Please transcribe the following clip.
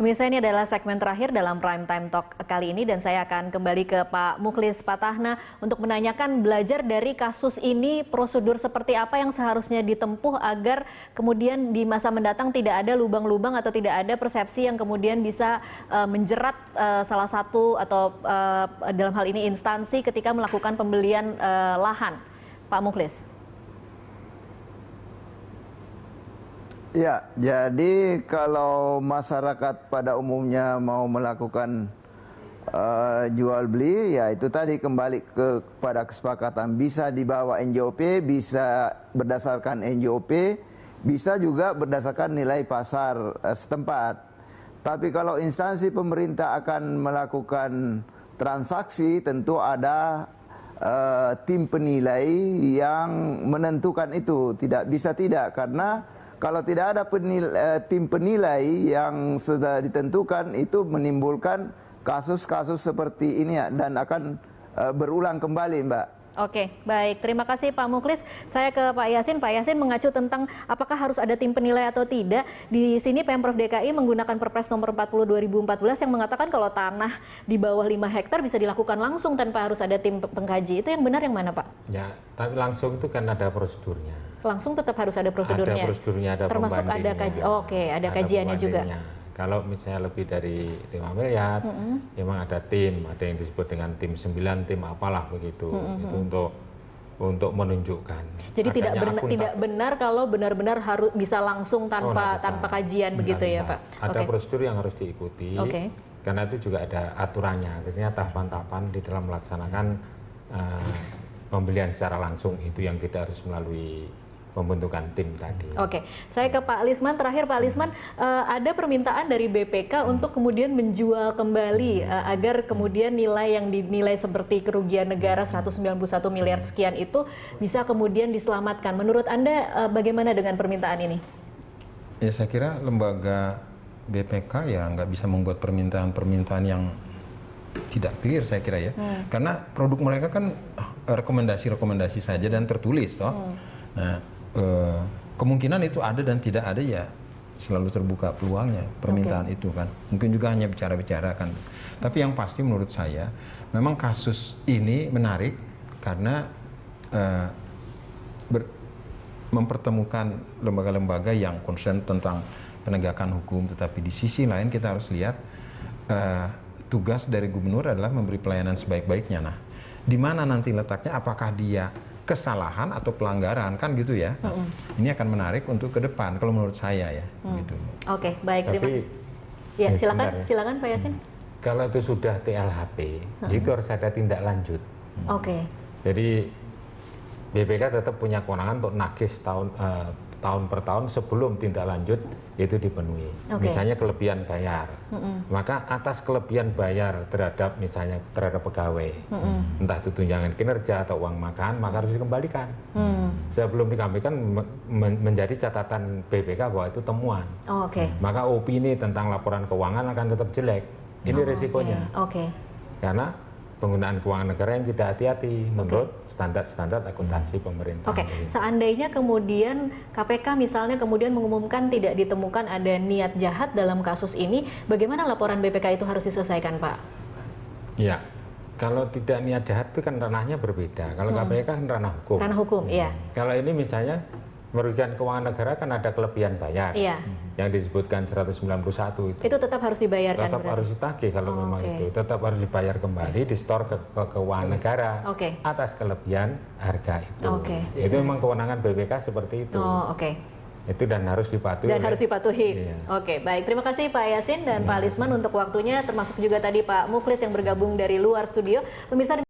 Pemirsa, ini adalah segmen terakhir dalam Prime Time Talk kali ini dan saya akan kembali ke Pak Mukhlis Patahna untuk menanyakan belajar dari kasus ini prosedur seperti apa yang seharusnya ditempuh agar kemudian di masa mendatang tidak ada lubang-lubang atau tidak ada persepsi yang kemudian bisa menjerat salah satu atau dalam hal ini instansi ketika melakukan pembelian lahan. Pak Mukhlis. Ya, jadi kalau masyarakat pada umumnya mau melakukan jual beli, ya itu tadi kembali kepada kesepakatan. Bisa dibawa NJOP, bisa berdasarkan NJOP, bisa juga berdasarkan nilai pasar setempat. Tapi kalau instansi pemerintah akan melakukan transaksi, tentu ada tim penilai yang menentukan itu. Tidak bisa tidak, karena kalau tidak ada tim penilai yang sudah ditentukan, itu menimbulkan kasus-kasus seperti ini dan akan berulang kembali, Mbak. Oke, baik. Terima kasih Pak Mukhlis. Saya ke Pak Yasin. Pak Yasin mengacu tentang apakah harus ada tim penilai atau tidak. Di sini Pemprov DKI menggunakan Perpres nomor 40 2014 yang mengatakan kalau tanah di bawah 5 hektar bisa dilakukan langsung tanpa harus ada tim pengkaji. Itu yang benar yang mana, Pak? Ya, tapi langsung itu kan ada prosedurnya. Langsung tetap harus ada prosedurnya. Ada prosedurnya, ada termasuk ada kajian. Oh, oke, ada kajiannya juga. Kalau misalnya lebih dari 5 miliar, memang ada tim, ada yang disebut dengan tim 9, tim apalah begitu. Itu untuk menunjukkan. Jadi tidak benar kalau benar-benar harus bisa langsung tanpa kajian begitu ya, Pak. Ada prosedur yang harus diikuti. Karena itu juga ada aturannya. Artinya tahapan-tahapan di dalam melaksanakan pembelian secara langsung itu yang tidak harus melalui pembentukan tim tadi. Oke, saya ke Pak Lisman. Terakhir Pak Lisman, ada permintaan dari BPK untuk kemudian menjual kembali agar kemudian nilai yang dinilai seperti kerugian negara 191 miliar sekian itu bisa kemudian diselamatkan. Menurut Anda bagaimana dengan permintaan ini? Ya, saya kira lembaga BPK ya nggak bisa membuat permintaan-permintaan yang tidak clear, saya kira ya. Karena produk mereka kan rekomendasi-rekomendasi saja dan tertulis toh. Nah, kemungkinan itu ada dan tidak ada ya selalu terbuka peluangnya permintaan itu kan. Mungkin juga hanya bicara-bicara kan. Tapi yang pasti menurut saya memang kasus ini menarik karena mempertemukan lembaga-lembaga yang concern tentang penegakan hukum. Tetapi di sisi lain kita harus lihat tugas dari gubernur adalah memberi pelayanan sebaik-baiknya. Nah, di mana nanti letaknya, apakah dia kesalahan atau pelanggaran kan gitu ya. Ini akan menarik untuk ke depan kalau menurut saya ya. Gitu. Oke, baik. Terima kasih. Ya, silakan Pak Yasin. Kalau itu sudah TLHP, itu harus ada tindak lanjut. Jadi BPK tetap punya kewenangan untuk nagih tahun per tahun sebelum tindak lanjut itu dipenuhi. Misalnya kelebihan bayar, maka atas kelebihan bayar terhadap misalnya terhadap pegawai, entah itu tunjangan kinerja atau uang makan, maka harus dikembalikan. Sebelum dikembalikan menjadi catatan BPK bahwa itu temuan. Maka opini tentang laporan keuangan akan tetap jelek. Ini risikonya. Karena penggunaan keuangan negara yang tidak hati-hati menurut standar-standar akuntansi pemerintah. Seandainya kemudian KPK misalnya kemudian mengumumkan tidak ditemukan ada niat jahat dalam kasus ini, bagaimana laporan BPK itu harus diselesaikan, Pak? Ya, kalau tidak niat jahat itu kan ranahnya berbeda. Kalau KPK kan ranah hukum. Ranah hukum, iya. Kalau ini misalnya merugikan keuangan negara kan ada kelebihan bayar. Yang disebutkan 191 itu. Itu tetap harus dibayarkan. Tetap harus ditagih kalau memang itu. Tetap harus dibayar kembali, di-store ke keuangan negara atas kelebihan harga itu. Itu memang kewenangan BPK seperti itu. Itu dan harus dipatuhi. Oke, baik. Terima kasih Pak Yasin dan Pak Lisman untuk waktunya, termasuk juga tadi Pak Mukhlis yang bergabung dari luar studio. Pemirsa